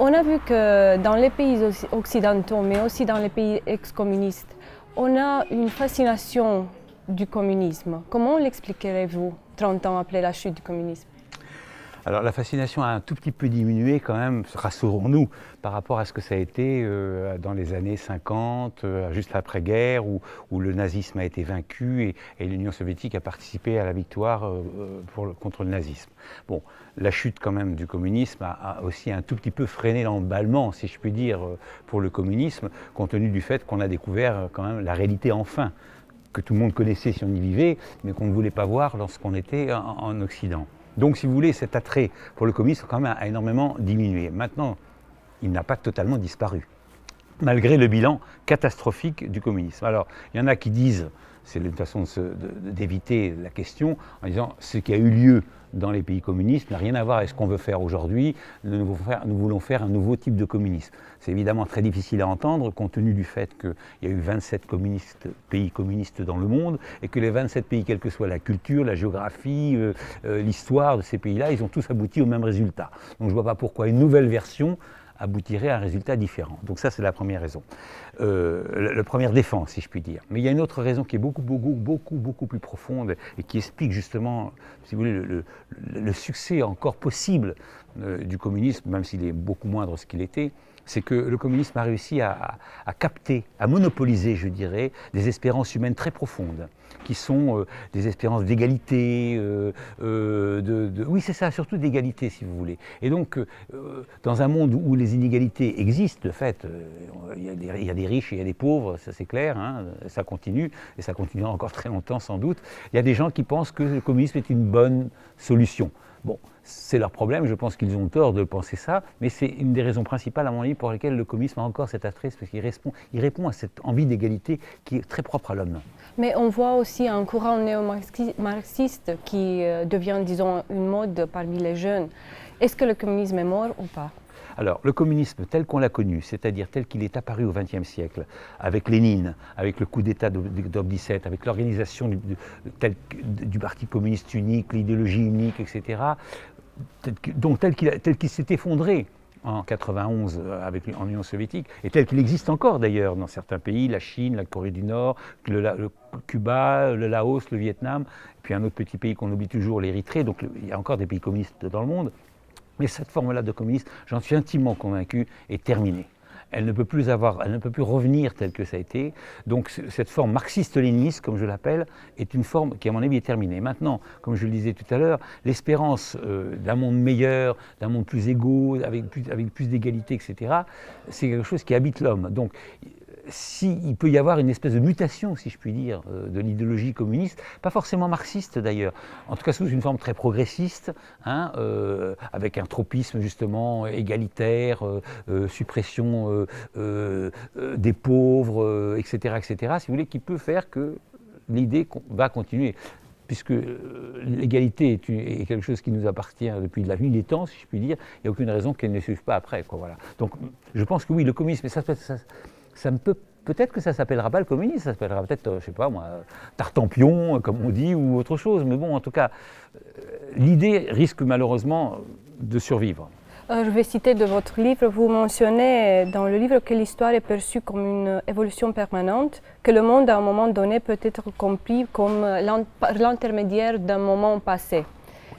On a vu que dans les pays occidentaux, mais aussi dans les pays ex-communistes, on a une fascination du communisme. Comment l'expliquerez-vous 30 ans après la chute du communisme? Alors la fascination a un tout petit peu diminué quand même, rassurons-nous, par rapport à ce que ça a été dans les années 50, juste après-guerre, où le nazisme a été vaincu et l'Union soviétique a participé à la victoire contre le nazisme. Bon, la chute quand même du communisme a aussi un tout petit peu freiné l'emballement, si je puis dire, pour le communisme, compte tenu du fait qu'on a découvert quand même la réalité enfin, que tout le monde connaissait si on y vivait, mais qu'on ne voulait pas voir lorsqu'on était en Occident. Donc, si vous voulez, cet attrait pour le communisme quand même a énormément diminué. Maintenant, il n'a pas totalement disparu, malgré le bilan catastrophique du communisme. Alors, il y en a qui disent, c'est une façon d'éviter la question, en disant ce qui a eu lieu dans les pays communistes n'a rien à voir avec ce qu'on veut faire aujourd'hui, nous voulons faire un nouveau type de communisme. C'est évidemment très difficile à entendre, compte tenu du fait qu'il y a eu 27 pays communistes dans le monde, et que les 27 pays, quelle que soit la culture, la géographie, l'histoire de ces pays-là, ils ont tous abouti au même résultat. Donc je ne vois pas pourquoi une nouvelle version aboutirait à un résultat différent. Donc ça, c'est la première raison. La première défense, si je puis dire. Mais il y a une autre raison qui est beaucoup plus profonde et qui explique justement, si vous voulez, le succès encore possible du communisme, même s'il est beaucoup moindre de ce qu'il était. C'est que le communisme a réussi à capter, à monopoliser, je dirais, des espérances humaines très profondes, qui sont des espérances d'égalité, oui c'est ça, surtout d'égalité si vous voulez. Et donc, dans un monde où les inégalités existent, de fait, il y a des riches et il y a des pauvres, ça c'est clair, hein, ça continue, et ça continuera encore très longtemps sans doute. Il y a des gens qui pensent que le communisme est une bonne solution. Bon, c'est leur problème, je pense qu'ils ont tort de penser ça, mais c'est une des raisons principales, à mon avis, pour lesquelles le communisme a encore cet attrait, parce qu'il répond à cette envie d'égalité qui est très propre à l'homme. Mais on voit aussi un courant néo-marxiste qui devient, disons, une mode parmi les jeunes. Est-ce que le communisme est mort ou pas? Alors, le communisme tel qu'on l'a connu, c'est-à-dire tel qu'il est apparu au XXe siècle, avec Lénine, avec le coup d'État d'octobre 17, avec l'organisation du Parti communiste unique, l'idéologie unique, etc., donc tel qu'il s'est effondré en 91 en Union soviétique, et tel qu'il existe encore d'ailleurs dans certains pays, la Chine, la Corée du Nord, le Cuba, le Laos, le Vietnam, et puis un autre petit pays qu'on oublie toujours, l'Érythrée, donc il y a encore des pays communistes dans le monde. Mais cette forme-là de communisme, j'en suis intimement convaincu, est terminée. Elle ne peut plus revenir telle que ça a été. Donc cette forme marxiste-léniniste, comme je l'appelle, est une forme qui, à mon avis, est terminée. Maintenant, comme je le disais tout à l'heure, l'espérance d'un monde meilleur, d'un monde plus égaux, avec plus d'égalité, etc., c'est quelque chose qui habite l'homme. Donc, s'il peut y avoir une espèce de mutation, si je puis dire, de l'idéologie communiste, pas forcément marxiste d'ailleurs, en tout cas sous une forme très progressiste, hein, avec un tropisme justement égalitaire, suppression des pauvres, etc., etc., si vous voulez, qui peut faire que l'idée va continuer. Puisque l'égalité est quelque chose qui nous appartient depuis la nuit des temps, si je puis dire, il n'y a aucune raison qu'elle ne suive pas après, quoi, voilà. Donc je pense que oui, le communisme, peut-être que ça ne s'appellera pas le communisme, ça s'appellera peut-être, je ne sais pas moi, Tartampion, comme on dit, ou autre chose. Mais bon, en tout cas, l'idée risque malheureusement de survivre. Je vais citer de votre livre, vous mentionnez dans le livre que l'histoire est perçue comme une évolution permanente, que le monde à un moment donné peut être compris comme l'intermédiaire d'un moment passé.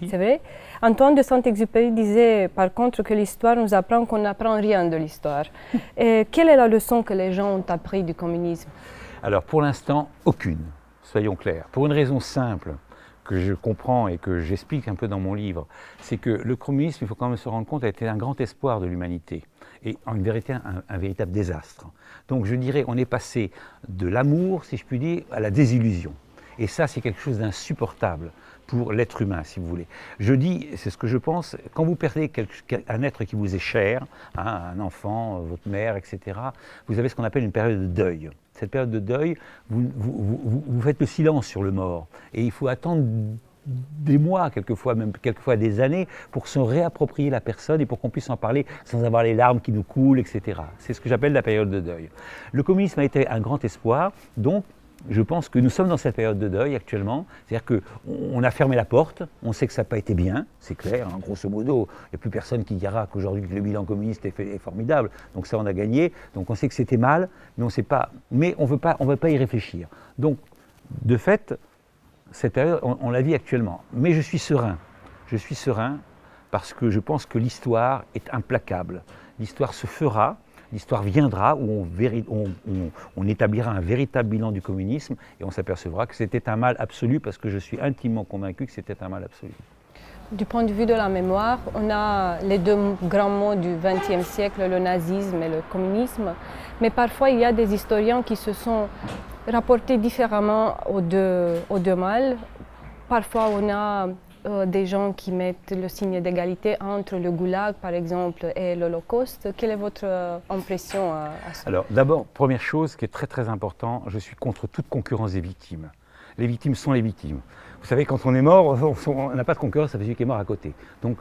Oui. C'est vrai? Antoine de Saint-Exupéry disait par contre que l'histoire nous apprend qu'on n'apprend rien de l'histoire. Quelle est la leçon que les gens ont appris du communisme? Alors pour l'instant, aucune, soyons clairs. Pour une raison simple que je comprends et que j'explique un peu dans mon livre, c'est que le communisme, il faut quand même se rendre compte, a été un grand espoir de l'humanité et en vérité un véritable désastre. Donc je dirais, on est passé de l'amour, si je puis dire, à la désillusion. Et ça, c'est quelque chose d'insupportable pour l'être humain, si vous voulez. Je dis, c'est ce que je pense, quand vous perdez un être qui vous est cher, hein, un enfant, votre mère, etc., vous avez ce qu'on appelle une période de deuil. Cette période de deuil, vous faites le silence sur le mort. Et il faut attendre des mois, quelquefois des années, pour se réapproprier la personne et pour qu'on puisse en parler sans avoir les larmes qui nous coulent, etc. C'est ce que j'appelle la période de deuil. Le communisme a été un grand espoir, donc je pense que nous sommes dans cette période de deuil actuellement, c'est-à-dire qu'on a fermé la porte, on sait que ça n'a pas été bien, c'est clair, hein, grosso modo, il n'y a plus personne qui dira qu'aujourd'hui le bilan communiste est formidable, donc ça on a gagné, donc on sait que c'était mal, mais on sait pas, mais on veut pas y réfléchir. Donc, de fait, cette période, on la vit actuellement, mais je suis serein parce que je pense que l'histoire est implacable, l'histoire se fera, l'histoire viendra où on établira un véritable bilan du communisme et on s'apercevra que c'était un mal absolu parce que je suis intimement convaincu que c'était un mal absolu. Du point de vue de la mémoire, on a les deux grands mots du XXe siècle, le nazisme et le communisme, mais parfois il y a des historiens qui se sont rapportés différemment aux deux mâles. Parfois on a des gens qui mettent le signe d'égalité entre le goulag, par exemple, et l'Holocauste. Quelle est votre impression à ça? Alors, d'abord, première chose qui est très très important, je suis contre toute concurrence des victimes. Les victimes sont les victimes. Vous savez, quand on est mort, on n'a pas de concurrence avec celui qui est mort à côté. Donc,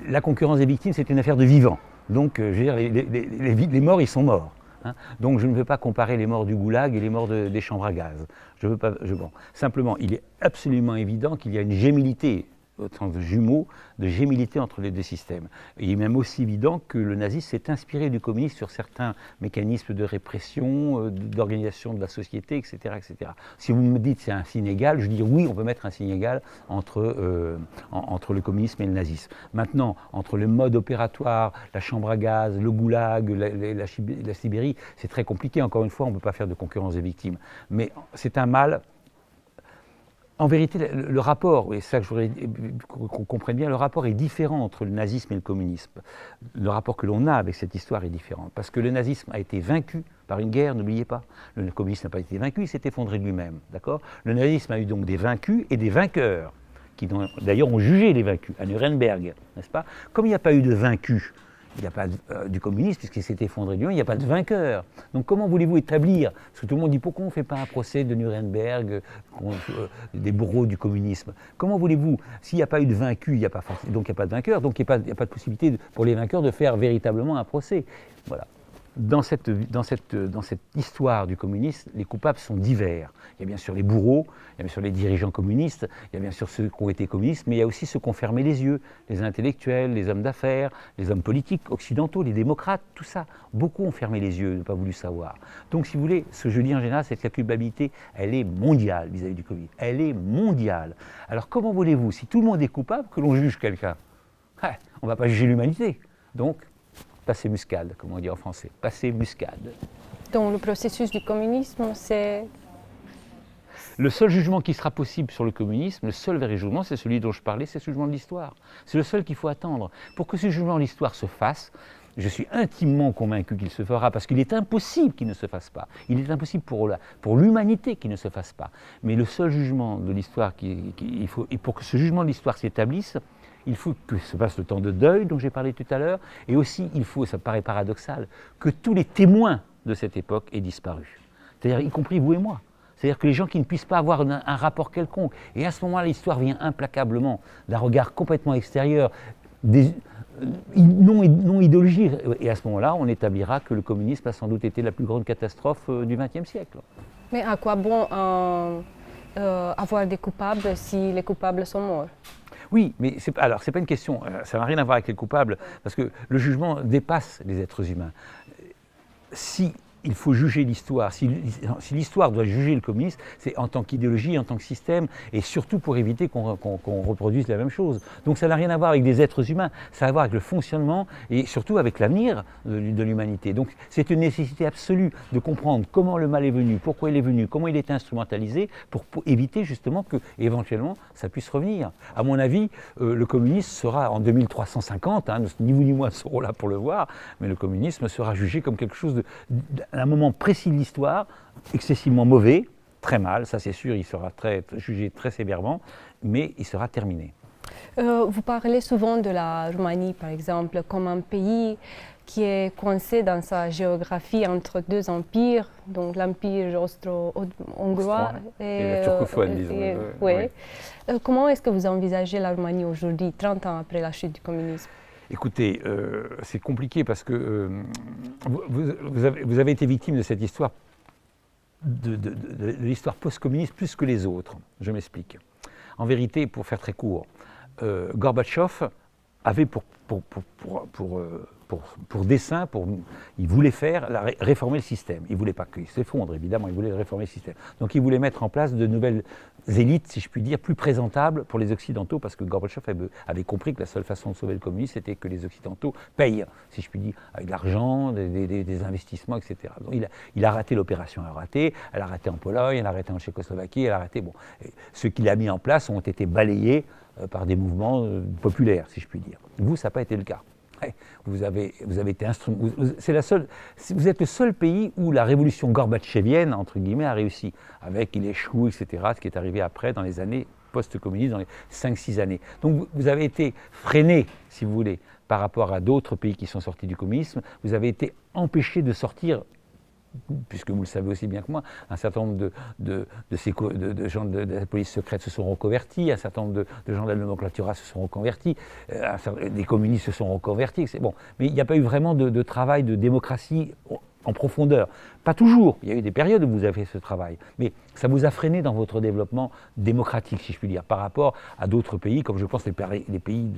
la concurrence des victimes, c'est une affaire de vivants. Donc, je veux dire, les morts, ils sont morts. Hein. Donc je ne veux pas comparer les morts du goulag et les morts des chambres à gaz. Bon. Simplement, il est absolument évident qu'il y a une gémilité, au sens de jumeaux, de gémilité entre les deux systèmes. Et il est même aussi évident que le nazisme s'est inspiré du communisme sur certains mécanismes de répression, d'organisation de la société, etc., etc. Si vous me dites c'est un signe égal, je dis oui, on peut mettre un signe égal entre le communisme et le nazisme. Maintenant, entre le mode opératoire, la chambre à gaz, le goulag, la Sibérie, c'est très compliqué. Encore une fois, on ne peut pas faire de concurrence des victimes. Mais c'est un mal. En vérité, le rapport, et c'est ça que je voudrais qu'on comprenne bien, le rapport est différent entre le nazisme et le communisme. Le rapport que l'on a avec cette histoire est différent. Parce que le nazisme a été vaincu par une guerre, n'oubliez pas. Le communisme n'a pas été vaincu, il s'est effondré de lui-même. D'accord ? Le nazisme a eu donc des vaincus et des vainqueurs, qui d'ailleurs ont jugé les vaincus, à Nuremberg, n'est-ce pas ? Comme il n'y a pas eu de vaincus, il n'y a pas du communisme, puisqu'il s'est effondré de lui-même, il n'y a pas de vainqueur. Donc comment voulez-vous établir, parce que tout le monde dit pourquoi on ne fait pas un procès de Nuremberg des bourreaux du communisme. Comment voulez-vous, s'il n'y a pas eu de vaincu, donc il n'y a pas de vainqueur, donc il n'y a pas de possibilité pour les vainqueurs de faire véritablement un procès. Voilà. Dans cette histoire du communisme, les coupables sont divers. Il y a bien sûr les bourreaux, il y a bien sûr les dirigeants communistes, il y a bien sûr ceux qui ont été communistes, mais il y a aussi ceux qui ont fermé les yeux, les intellectuels, les hommes d'affaires, les hommes politiques occidentaux, les démocrates, tout ça. Beaucoup ont fermé les yeux, n'ont pas voulu savoir. Donc si vous voulez, ce que je dis en général, c'est que la culpabilité, elle est mondiale vis-à-vis du Covid. Elle est mondiale. Alors comment voulez-vous, si tout le monde est coupable, que l'on juge quelqu'un ? On ne va pas juger l'humanité. Donc, passer muscade, comme on dit en français, passer muscade. Donc le processus du communisme, c'est... Le seul jugement qui sera possible sur le communisme, le seul vrai jugement, c'est celui dont je parlais, c'est ce jugement de l'histoire. C'est le seul qu'il faut attendre. Pour que ce jugement de l'histoire se fasse, je suis intimement convaincu qu'il se fera, parce qu'il est impossible qu'il ne se fasse pas. Il est impossible pour l'humanité qu'il ne se fasse pas. Mais le seul jugement de l'histoire, et pour que ce jugement de l'histoire s'établisse, il faut que se passe le temps de deuil dont j'ai parlé tout à l'heure, et aussi il faut, ça paraît paradoxal, que tous les témoins de cette époque aient disparu. C'est-à-dire y compris vous et moi. C'est-à-dire que les gens qui ne puissent pas avoir un rapport quelconque. Et à ce moment-là, l'histoire vient implacablement d'un regard complètement extérieur, non idéologique. Et à ce moment-là, on établira que le communisme a sans doute été la plus grande catastrophe du XXe siècle. Mais à quoi bon avoir des coupables si les coupables sont morts ? Oui, mais c'est pas une question, ça n'a rien à voir avec les coupables, parce que le jugement dépasse les êtres humains. Si il faut juger l'histoire, si l'histoire doit juger le communisme, c'est en tant qu'idéologie, en tant que système, et surtout pour éviter qu'on reproduise la même chose. Donc ça n'a rien à voir avec des êtres humains, ça a à voir avec le fonctionnement et surtout avec l'avenir de l'humanité. Donc c'est une nécessité absolue de comprendre comment le mal est venu, pourquoi il est venu, comment il est instrumentalisé, pour éviter justement que, éventuellement, ça puisse revenir. À mon avis, le communisme sera en 2350, ni vous ni moi serons là pour le voir, mais le communisme sera jugé comme quelque chose un moment précis de l'histoire, excessivement mauvais, très mal, ça c'est sûr, il sera jugé très sévèrement, mais il sera terminé. Vous parlez souvent de la Roumanie, par exemple, comme un pays qui est coincé dans sa géographie entre deux empires, donc l'empire austro-hongrois et la turcophone, disons. Oui. Comment est-ce que vous envisagez la Roumanie aujourd'hui, 30 ans après la chute du communisme ? Écoutez, c'est compliqué parce que vous avez été victime de cette histoire de l'histoire post-communiste plus que les autres. Je m'explique. En vérité, pour faire très court, Gorbatchev avait pour dessein, il voulait réformer le système. Il ne voulait pas qu'il s'effondre, évidemment, il voulait réformer le système. Donc il voulait mettre en place de nouvelles élites, si je puis dire, plus présentables pour les Occidentaux, parce que Gorbatchev avait compris que la seule façon de sauver le communisme, c'était que les Occidentaux payent, si je puis dire, avec de l'argent, des investissements, etc. Donc il a raté l'opération, elle a raté en Pologne, elle a raté en Tchécoslovaquie, elle a raté... Bon, ceux qu'il a mis en place ont été balayés par des mouvements populaires, si je puis dire. Vous, ça n'a pas été le cas. Vous avez été vous êtes le seul pays où la révolution gorbatchevienne, entre guillemets, a réussi, avec l'échou, etc., ce qui est arrivé après, dans les années post-communistes, dans les 5-6 années. Donc vous avez été freiné, si vous voulez, par rapport à d'autres pays qui sont sortis du communisme, vous avez été empêché de sortir, puisque vous le savez aussi bien que moi, un certain nombre de gens de la police secrète se sont reconvertis, un certain nombre de gens de la nomenclatura se sont reconvertis, des communistes se sont reconvertis. Bon. Mais il n'y a pas eu vraiment de travail de démocratie en profondeur. Pas toujours, il y a eu des périodes où vous avez fait ce travail, mais ça vous a freiné dans votre développement démocratique, si je puis dire, par rapport à d'autres pays, comme je pense les pays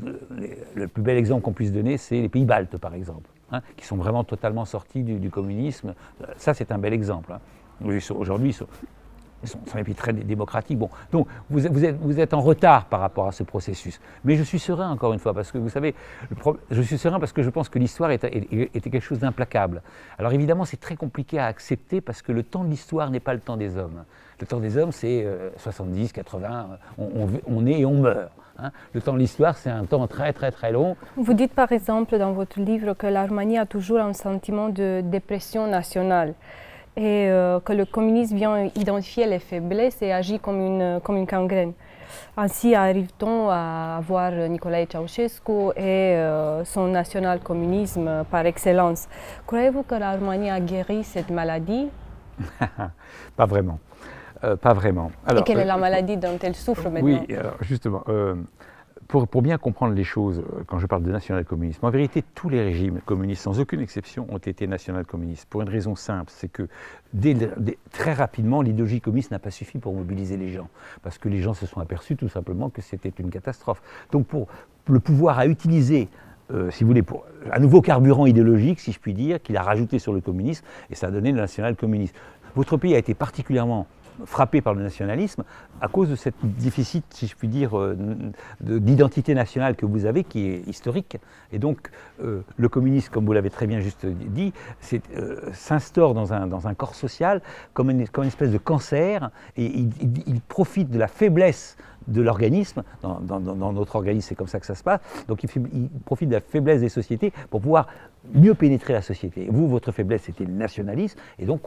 le plus bel exemple qu'on puisse donner, c'est les pays baltes, par exemple. Qui sont vraiment totalement sortis du communisme. Ça, c'est un bel exemple. Aujourd'hui, ils sont des pays très démocratiques. Bon. Donc, vous êtes en retard par rapport à ce processus. Mais je suis serein, encore une fois, parce que vous savez, je suis serein parce que je pense que l'histoire était quelque chose d'implacable. Alors évidemment, c'est très compliqué à accepter parce que le temps de l'histoire n'est pas le temps des hommes. Le temps des hommes, c'est 70, 80, on naît et on meurt. Le temps de l'histoire, c'est un temps très très très long. Vous dites par exemple dans votre livre que la Roumanie a toujours un sentiment de dépression nationale et que le communisme vient identifier les faiblesses et agit comme une gangrène. Ainsi arrive-t-on à voir Nicolae Ceausescu et son national-communisme par excellence. Croyez-vous que la Roumanie a guéri cette maladie? Pas vraiment. Pas vraiment. Alors, et quelle est la maladie dont elle souffre maintenant? Oui, alors justement, pour bien comprendre les choses, quand je parle de national-communisme, en vérité, tous les régimes communistes, sans aucune exception, ont été national-communistes. Pour une raison simple, c'est que très rapidement, l'idéologie communiste n'a pas suffi pour mobiliser les gens, parce que les gens se sont aperçus tout simplement que c'était une catastrophe. Donc pour le pouvoir à utiliser si vous voulez, pour un nouveau carburant idéologique, si je puis dire, qu'il a rajouté sur le communisme, et ça a donné le national-communisme. Votre pays a été particulièrement frappé par le nationalisme à cause de cette déficit, si je puis dire, d'identité nationale que vous avez, qui est historique. Et donc, le communisme, comme vous l'avez très bien juste dit, s'instaure dans un corps social comme une espèce de cancer, et il profite de la faiblesse de l'organisme, dans notre organisme c'est comme ça que ça se passe, donc il profite de la faiblesse des sociétés pour pouvoir mieux pénétrer la société. Vous, votre faiblesse c'était le nationalisme, et donc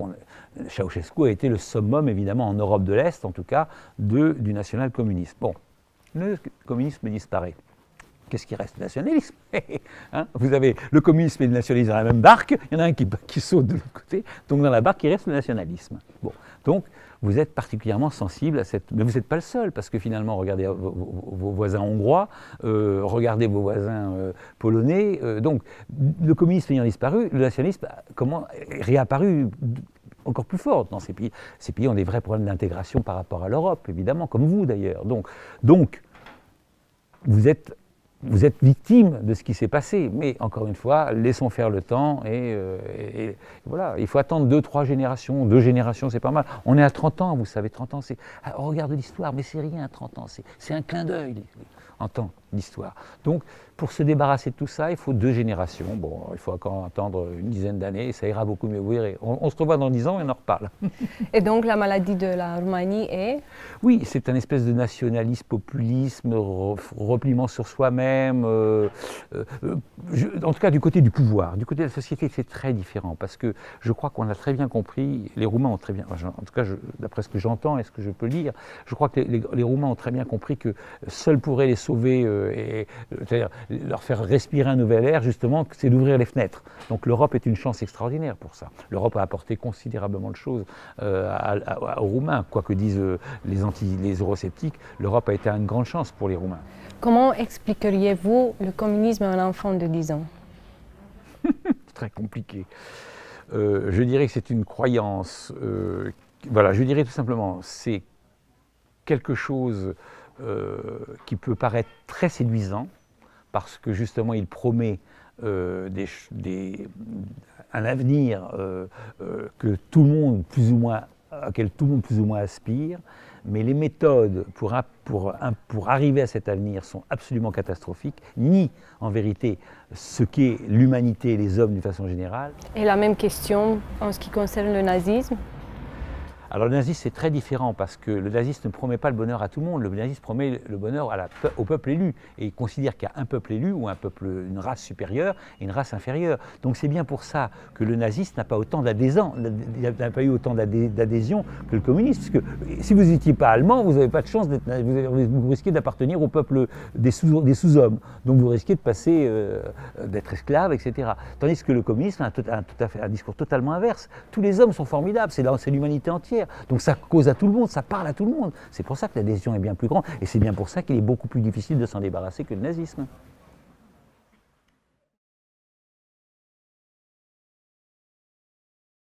Ceausescu a été le summum évidemment en Europe de l'Est en tout cas du national-communisme. Bon, le communisme disparaît. Qu'est-ce qui reste? Le nationalisme. Vous avez le communisme et le nationalisme dans la même barque, il y en a un qui saute de l'autre côté, donc dans la barque il reste le nationalisme. Bon, donc vous êtes particulièrement sensible à cette... Mais vous n'êtes pas le seul, parce que finalement, regardez vos voisins hongrois, regardez vos voisins polonais. Donc, le communisme ayant disparu, le nationalisme est réapparu encore plus fort dans ces pays. Ces pays ont des vrais problèmes d'intégration par rapport à l'Europe, évidemment, comme vous d'ailleurs. Donc vous êtes victime de ce qui s'est passé, mais encore une fois, laissons faire le temps et voilà, il faut attendre 2-3 générations, 2 générations c'est pas mal. On est à 30 ans, vous savez, 30 ans, on regarde l'histoire, mais c'est rien à 30 ans, c'est un clin d'œil en temps d'histoire. Donc, pour se débarrasser de tout ça, il faut 2 générations. Bon, il faut encore attendre une dizaine d'années et ça ira beaucoup mieux. Vous verrez. On se revoit dans 10 ans et on en reparle. Et donc, la maladie de la Roumanie est? Oui, c'est un espèce de nationalisme, populisme, repliement sur soi-même. En tout cas, du côté du pouvoir. Du côté de la société, c'est très différent parce que je crois qu'on a très bien compris, les Roumains ont très bien, en tout cas, d'après ce que j'entends et ce que je peux lire, je crois que les Roumains ont très bien compris que seuls pourraient les sauver, c'est-à-dire leur faire respirer un nouvel air, justement, c'est d'ouvrir les fenêtres. Donc l'Europe est une chance extraordinaire pour ça. L'Europe a apporté considérablement de choses aux Roumains. Quoi que disent les eurosceptiques, l'Europe a été une grande chance pour les Roumains. Comment expliqueriez-vous le communisme à un enfant de 10 ans? C'est très compliqué. Je dirais que c'est une croyance, voilà, je dirais tout simplement, c'est quelque chose qui peut paraître très séduisant, parce que justement il promet un avenir que tout le monde plus ou moins, auquel tout le monde plus ou moins aspire, mais les méthodes pour arriver à cet avenir sont absolument catastrophiques, ni en vérité ce qu'est l'humanité et les hommes d'une façon générale. Et la même question en ce qui concerne le nazisme? Alors le nazisme c'est très différent parce que le nazisme ne promet pas le bonheur à tout le monde, le nazisme promet le bonheur au peuple élu et il considère qu'il y a un peuple élu ou une race supérieure et une race inférieure. Donc c'est bien pour ça que le nazisme n'a pas autant d'adhésants, n'a pas eu autant d'adhésion que le communisme, parce que si vous n'étiez pas allemand, vous n'avez pas de chance, vous risquez d'appartenir au peuple des sous-hommes, donc vous risquez de passer, d'être esclave, etc. Tandis que le communisme a un discours totalement inverse. Tous les hommes sont formidables, c'est l'humanité entière. Donc ça cause à tout le monde, ça parle à tout le monde. C'est pour ça que l'adhésion est bien plus grande et c'est bien pour ça qu'il est beaucoup plus difficile de s'en débarrasser que le nazisme.